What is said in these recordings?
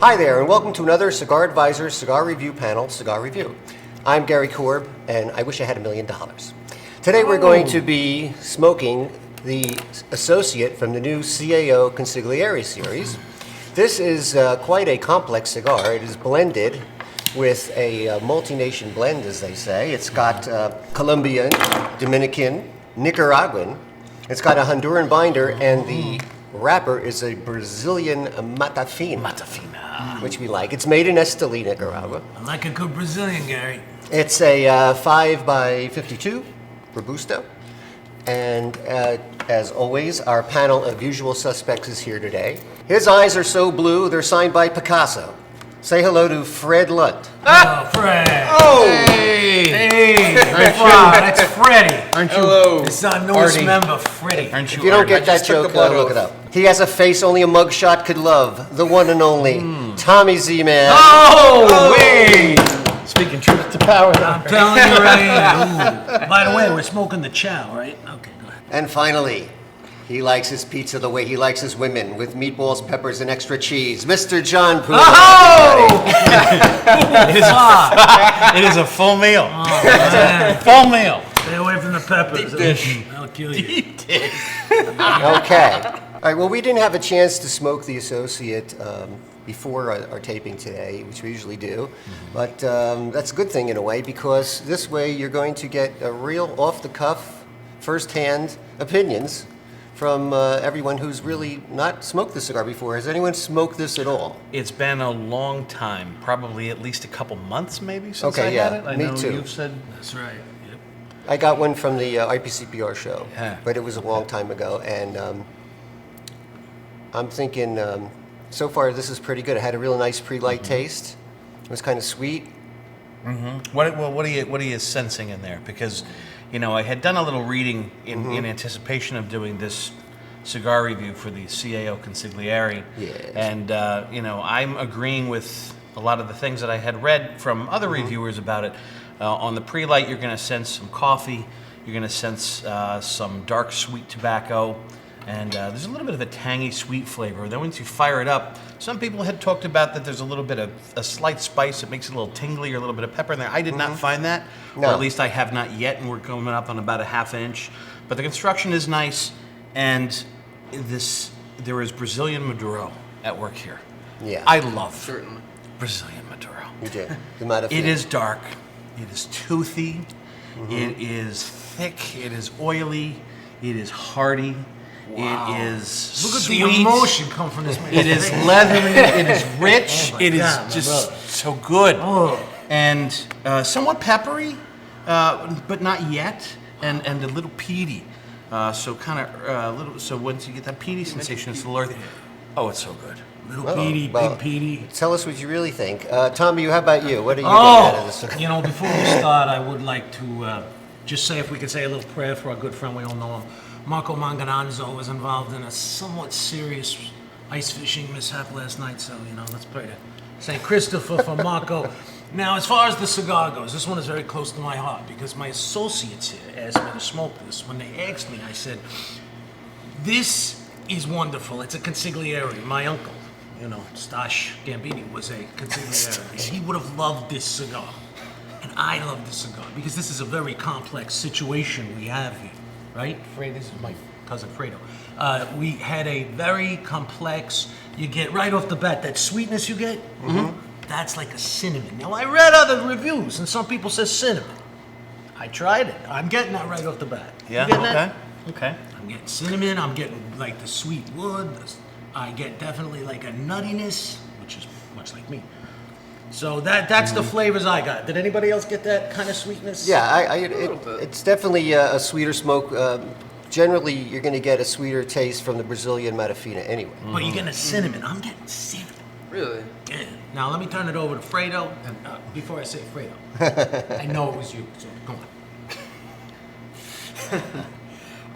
Hi there, and welcome to another Cigar Advisor's Cigar Review panel, Cigar Review. I'm Gary Korb, and I wish I had $1 million. Today we're going to be smoking the Associate from the new CAO Consigliere series. This is quite a complex cigar. It is blended with a multi-nation blend, as they say. It's got Colombian, Dominican, Nicaraguan. It's got a Honduran binder, and the wrapper is a Brazilian Mata Fina. Mata Fina. Which we like. It's made in Esteli, Nicaragua. I like a good Brazilian, Gary. It's a 5x52 Robusto. And as always, our panel of usual suspects is here today. His eyes are so blue, they're signed by Picasso. Say hello to Fred Lunt. Oh, Fred. Oh! Hey! Wow, that's Freddie. Aren't you? Hello. It's our newest member, Freddie. Aren't you? If you don't Artie? get that just took joke, the blood look off. it up. He has a face only a mugshot could love. The one and only Tommy Z-Man. Oh, wait! Speaking truth to power. I'm telling you right here. Ooh. By the way, we're smoking the chow, right? Okay, go ahead. And finally, he likes his pizza the way he likes his women, with meatballs, peppers, and extra cheese. Mr. John Poole. Oh! It is a full meal. Oh, man. Full meal. Stay away from the peppers. Deep dish. I'll kill you. Okay. All right, well, we didn't have a chance to smoke the Associate before our taping today, which we usually do. But that's a good thing in a way, because this way you're going to get a real off-the-cuff, first-hand opinions from everyone who's really not smoked this cigar before. Has anyone smoked this at all? It's been a long time, probably at least a couple months maybe since Okay, I yeah, had it. I me know too. you've said That's right. Yep. I got one from the IPCPR show, Yeah. but it was a long time ago, and I'm thinking so far this is pretty good. It had a real nice pre-light taste. It was kind of sweet. what are you sensing in there? Because I had done a little reading in anticipation of doing this cigar review for the CAO Consigliere. Yes. And I'm agreeing with a lot of the things that I had read from other reviewers about it. On the pre-light, you're going to sense some coffee. You're going to sense some dark sweet tobacco. And there's a little bit of a tangy sweet flavor. Then once you fire it up, some people had talked about that there's a little bit of a slight spice that makes it a little tingly or a little bit of pepper in there. I did not find that, No. or at least I have not yet, and we're coming up on about a half inch. But the construction is nice, and there is Brazilian Maduro at work here. Yeah. I love Certainly. Brazilian Maduro. You did. The Mata It Fina. is dark. It is toothy. It is thick. It is oily. It is hearty. Wow. It is Look at sweet. the emotion come from this man. It is leathery. It is rich. Oh my it is God, my just brother. so good. Oh. And somewhat peppery, but not yet. And a little peaty. So kind of little. So once you get that peaty sensation, it's a little. Oh, it's so good. Little Oh, Petey, well, big Petey. Tell us what you really think. Tommy, how about you? What are you getting out of this? Before we start, I would like to just say, if we could say a little prayer for our good friend, we all know him, Marco Mangananzo, was involved in a somewhat serious ice fishing mishap last night, so, let's pray to St. Christopher for Marco. Now, as far as the cigar goes, this one is very close to my heart, because my associates here asked me to smoke this. When they asked me, I said, this is wonderful. It's a consigliere. My uncle, Stash Gambini, was a consigliere. And he would have loved this cigar. And I love this cigar because this is a very complex situation we have here, right? This is my cousin Fredo. We had a very complex, you get right off the bat, that sweetness you get, that's like a cinnamon. Now, I read other reviews, and some people say cinnamon. I tried it. I'm getting that right off the bat. Yeah. You getting Okay. that? Okay. I'm getting cinnamon, I'm getting like the sweet wood, I get definitely like a nuttiness, which is much like me. So that's the flavors I got. Did anybody else get that kind of sweetness? Yeah, little bit. it's definitely a sweeter smoke. Generally, you're going to get a sweeter taste from the Brazilian Mata Fina anyway. But you're getting a cinnamon. I'm getting cinnamon. Really? Yeah. Now let me turn it over to Fredo. And, before I say Fredo, I know it was you, so go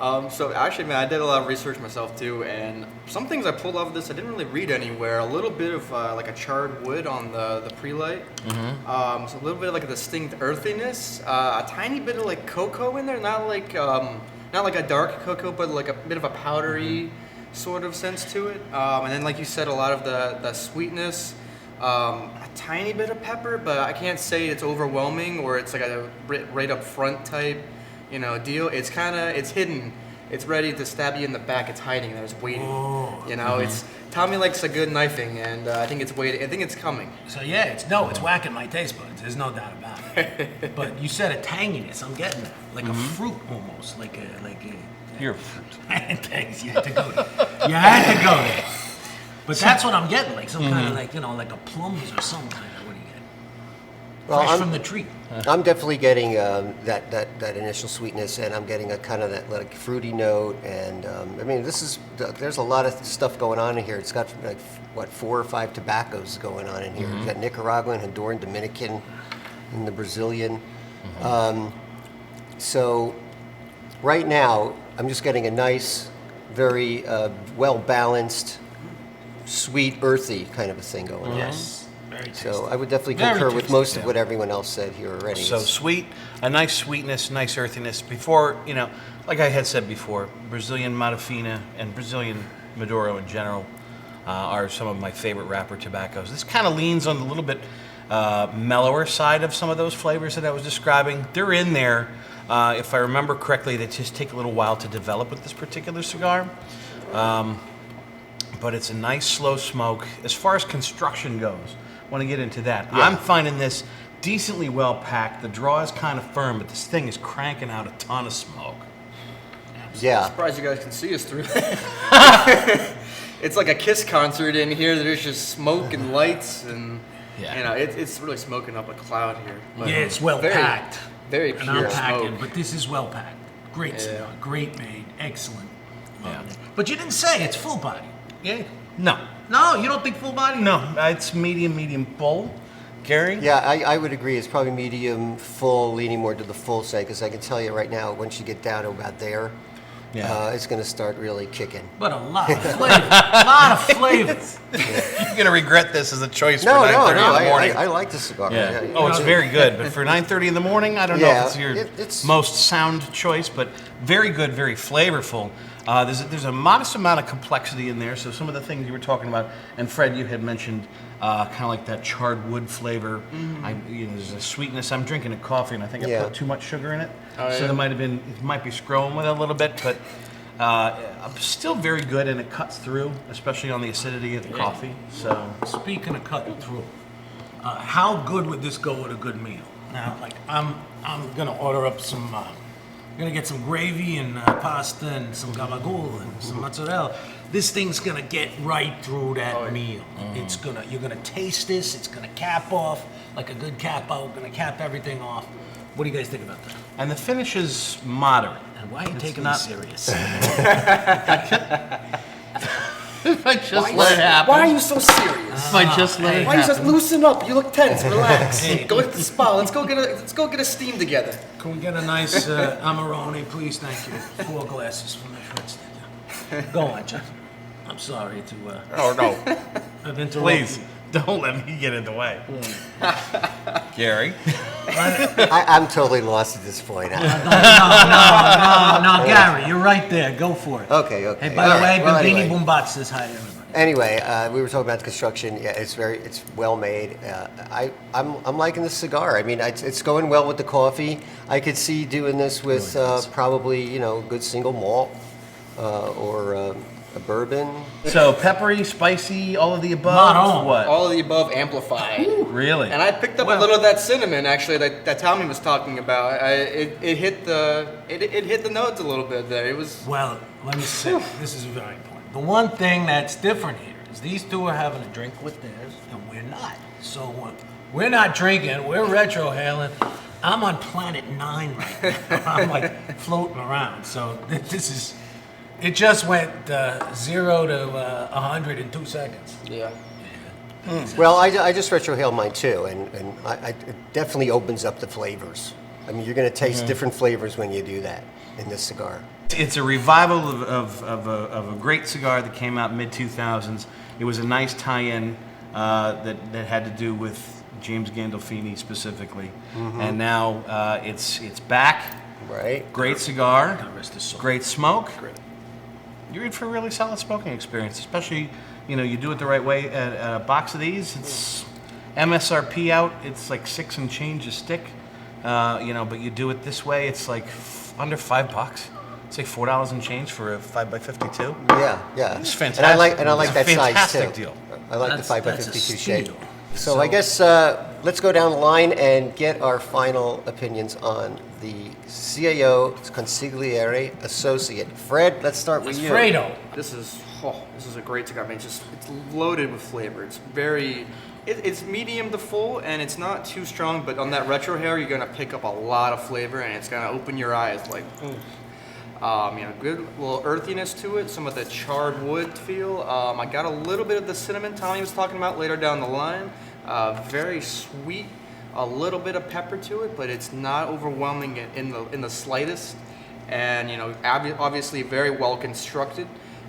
on. So actually, man, I did a lot of research myself too, and some things I pulled off of this I didn't really read anywhere. A little bit of like a charred wood on the pre-light. So a little bit of like a distinct earthiness. A tiny bit of like cocoa in there, not like a dark cocoa, but like a bit of a powdery sort of sense to it. And then, like you said, a lot of the sweetness. A tiny bit of pepper, but I can't say it's overwhelming or it's like a right up front type, deal. It's it's hidden. It's ready to stab you in the back. It's hiding there. It's waiting. It's Tommy likes a good knifing, and I think it's waiting. I think it's coming. So yeah, it's whacking my taste buds. There's no doubt about it. But you said a tanginess. I'm getting that, like a fruit almost, like a. You're a fruit. Thanks. You had to go there. You had to go there. But that's what I'm getting, like some kind of like a plums or some kind of. What do you get? Well, Fresh from the tree. I'm definitely getting that initial sweetness, and I'm getting a kind of that like fruity note. And I mean, there's a lot of stuff going on in here. It's got like 4 or 5 tobaccos going on in here. You've got Nicaraguan, Honduran, Dominican, and the Brazilian. So right now, I'm just getting a nice, very well balanced, sweet, earthy kind of a thing going on. Yes. Very tasty. So I would definitely Very concur with tasty, most of what everyone else said here already. So sweet, a nice sweetness, nice earthiness. Before, like I had said before, Brazilian Mata Fina and Brazilian Maduro in general are some of my favorite wrapper tobaccos. This kind of leans on the little bit mellower side of some of those flavors that I was describing. They're in there. If I remember correctly, they just take a little while to develop with this particular cigar. But it's a nice slow smoke. As far as construction goes, I want to get into that. Yeah. I'm finding this decently well packed. The draw is kind of firm, but this thing is cranking out a ton of smoke. Yeah. Surprised you guys can see us through. It's like a Kiss concert in here. There's just smoke and lights, and it's really smoking up a cloud here. But Yeah, it's well packed. Very And pure I'm packing, smoke. but this is well packed. Great cigar, Yeah. great made, excellent. Yeah. But you didn't say it's full body. Yeah. No. No, you don't think full body? No. It's medium full. Gary? Yeah, I would agree. It's probably medium full, leaning more to the full side, because I can tell you right now, once you get down to about there, it's going to start really kicking. But a lot of flavor. A lot of flavor. You're going to regret this as a choice for No, 9:30 in the morning. I like the cigar. Yeah. Oh, it's very good. But for 9:30 in the morning, I don't know if it's your it's- most sound choice, but very good, very flavorful. There's a modest amount of complexity in there. So some of the things you were talking about, and Fred, you had mentioned kind of like that charred wood flavor. There's a sweetness. I'm drinking a coffee, and I think I put too much sugar in it. So there might be scrolling with it a little bit, but still very good, and it cuts through, especially on the acidity of the coffee. So Speaking of cutting through, how good would this go with a good meal? Now, like I'm gonna order up some. I'm gonna get some gravy and pasta and some gabagool and some mozzarella. This thing's gonna get right through that meal. You're gonna taste this. It's gonna cap off like a good cap out. Gonna cap everything off. What do you guys think about that? and the finish is moderate. And why are you taking not- this serious? If I just let it happen. Why are you so serious? If I just let it Why you just happen. loosen up? You look tense. Relax. Hey. Go to the spa. Let's go get a steam together. Can we get a nice Amarone, please? Thank you. 4 glasses for my friends. Thank you. Go on, Jeff. I'm sorry to Oh no! have interrupted. Please don't let me get in the way. Gary. I'm totally lost at this point. No, Gary, you're right there. Go for it. Okay. Hey, by the All way, right. Well, Bambini anyway. Boombat says hi to everybody. Anyway, we were talking about the construction. Yeah, it's well made. I'm liking the cigar. I mean, it's going well with the coffee. I could see doing this with probably good single malt or a bourbon. So peppery, spicy, all of the above. Not all. What? All of the above amplified. Really? And I picked up a little of that cinnamon actually that Tommy was talking about. It hit the notes a little bit there. It was Well, let me say, this is very important. The one thing that's different here is these two are having a drink with theirs, and we're not. So we're not drinking, we're retrohaling. I'm on planet 9 right now. I'm like floating around. So this is, it just went 0 to 100 in 2 seconds. yeah. Well, I just retrohaled mine too, and it definitely opens up the flavors. I mean, you're going to taste different flavors when you do that in this cigar. It's a revival of a great cigar that came out mid-2000s. It was a nice tie-in that had to do with James Gandolfini specifically. And now it's back. Right. Great cigar, God rest his soul. great smoke. You're in for a really solid smoking experience, especially, you do it the right way at a box of these. It's MSRP out, it's like 6 and change a stick. But you do it this way, it's like under $5. It's like $4 and change for a 5x52. Yeah. It's fantastic. And I like It's a that size fantastic too. deal. I like That's- the 5x52 that's a shape. steal. So I guess let's go down the line and get our final opinions on the CAO Consigliere Associate. Fred, let's start with you. Fredo. This is a great cigar. I mean, it's loaded with flavor. It's it's medium to full, and it's not too strong. But on that retro hair, you're gonna pick up a lot of flavor, and it's gonna open your eyes. Like, good little earthiness to it. Some of the charred wood feel. I got a little bit of the cinnamon Tommy was talking about later down the line. Very sweet. A little bit of pepper to it, but it's not overwhelming in the slightest. And obviously very well constructed.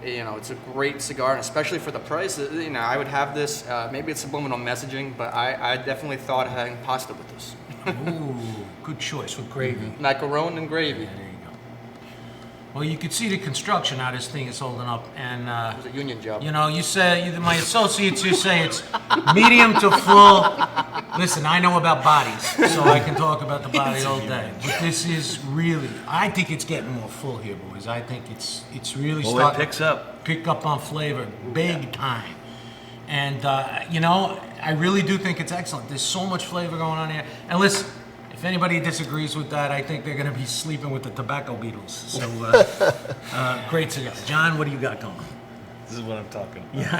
It's a great cigar, and especially for the price. I would have this. Maybe it's subliminal messaging, but I definitely thought of having pasta with this. Ooh, good choice with gravy. Macaron and gravy. Yeah, there you go. Well, you could see the construction how this thing is holding up, and It was a union job. you said my associates. You say it's medium to full. Listen, I know about bodies, so I can talk about the body all day. But this is really, I think it's getting more full here, boys. I think it's really Well, starting it picks up. pick up on flavor big time. And, I really do think it's excellent. There's so much flavor going on here. And listen, if anybody disagrees with that, I think they're going to be sleeping with the tobacco beetles. So, great cigar. John, what do you got going? This is what I'm talking about.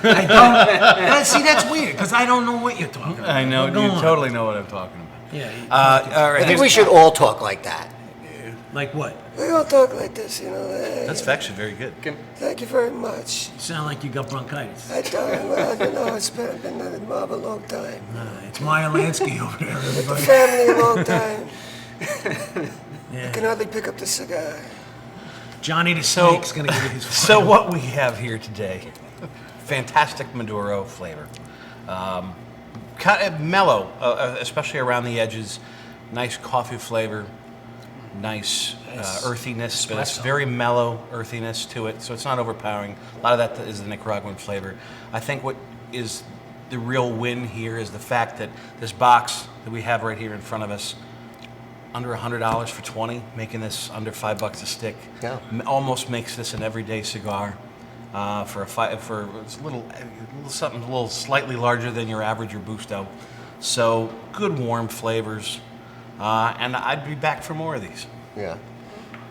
I don't. See, that's weird because I don't know what you're talking about. I know, Go you on. totally know what I'm talking about. Yeah. All right, I think we should all talk like that. Like what? We all talk like this, That's actually very good. Thank you very much. You sound like you got bronchitis. I don't, well, it's been at the mob a long time. It's Meyer Lansky over there, everybody. Family a long time. Yeah. I can hardly pick up the cigar. Johnny the Snake's gonna give you his. So what we have here today, fantastic Maduro flavor. Kind of mellow, especially around the edges. Nice coffee flavor, nice earthiness, but it's Espresso. very mellow earthiness to it, so it's not overpowering. A lot of that is the Nicaraguan flavor. I think what is the real win here is the fact that this box that we have right here in front of us, under $100 for 20, making this under $5 a stick. Yeah. Almost makes this an everyday cigar. For it's a little slightly larger than your average Robusto. So good warm flavors, and I'd be back for more of these. Yeah.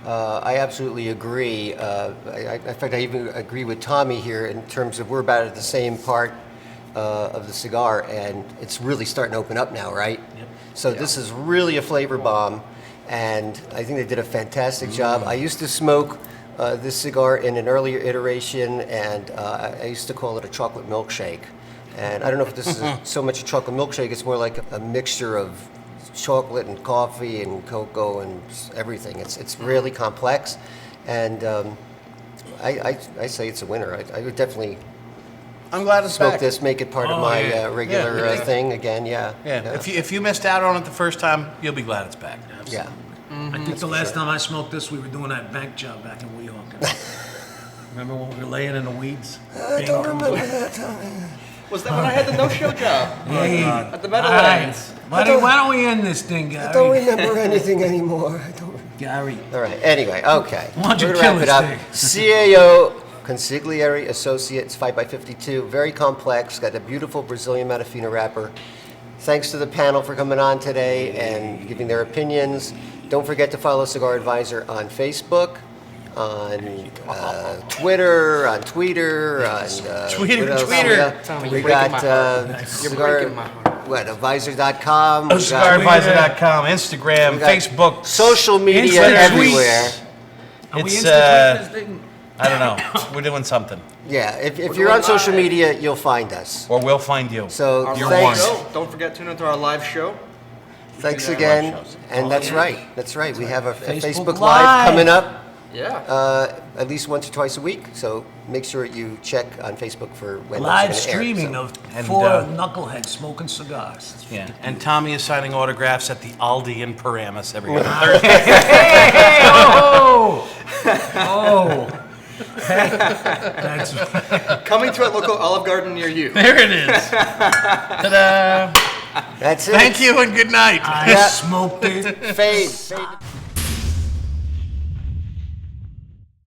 I absolutely agree. In fact, I even agree with Tommy here in terms of we're about at the same part of the cigar, and it's really starting to open up now, right? Yep. So this is really a flavor bomb, and I think they did a fantastic job. I used to smoke this cigar in an earlier iteration, and I used to call it a chocolate milkshake. And I don't know if this is so much a chocolate milkshake, it's more like a mixture of chocolate and coffee and cocoa and everything. It's really complex, and I say it's a winner. I would definitely I'm glad it's smoke back. this, make it part of Oh, my yeah. regular Yeah. thing again. Yeah. Yeah. If you missed out on it the first time, you'll be glad it's back. Yeah. I think the last time I smoked this, we were doing that bank job back in Weehawken. Remember when we were laying in the weeds? I don't remember that, Tommy. Was that when I had the no-show job Hey, at the all Meadowlands? right. Why don't we end this thing, I don't Gary? remember anything anymore. I don't. Gary. All right. Anyway, okay. Why don't you We're kill gonna wrap it this up. CAO Consigliere Associate, it's 5x52, very complex. Got a beautiful Brazilian Mata Fina wrapper. Thanks to the panel for coming on today and giving their opinions. Don't forget to follow Cigar Advisor on Facebook, on Twitter, on Tweeter, on Tweeter, what else? Tweeter. Tommy, We you're breaking got my heart. You're cigar, breaking my heart. what, advisor.com. We got CigarAdvisor.com, Instagram, we got Facebook. social media Insta everywhere. Are we It's, Insta-tweeting this thing? I don't know. We're doing something. Yeah, if you're on social media, you'll find us. Or we'll find you. So Our You're live thanks, warned. show. Don't forget to tune into our live show. thanks Yeah, again. live shows. And that's right. That's right. We have a Facebook Facebook Live. Live coming up Yeah. at least once or twice a week. So make sure you check on Facebook for when Live that's gonna air. streaming So- of And, 4 uh, knuckleheads smoking cigars. Yeah. And Tommy is signing autographs at the Aldi in Paramus every other Thursday. Hey, oh! Oh! That's Coming to a local Olive Garden near you. There it is. Ta-da! That's it. Thank you and good night. I smoked it. Fade.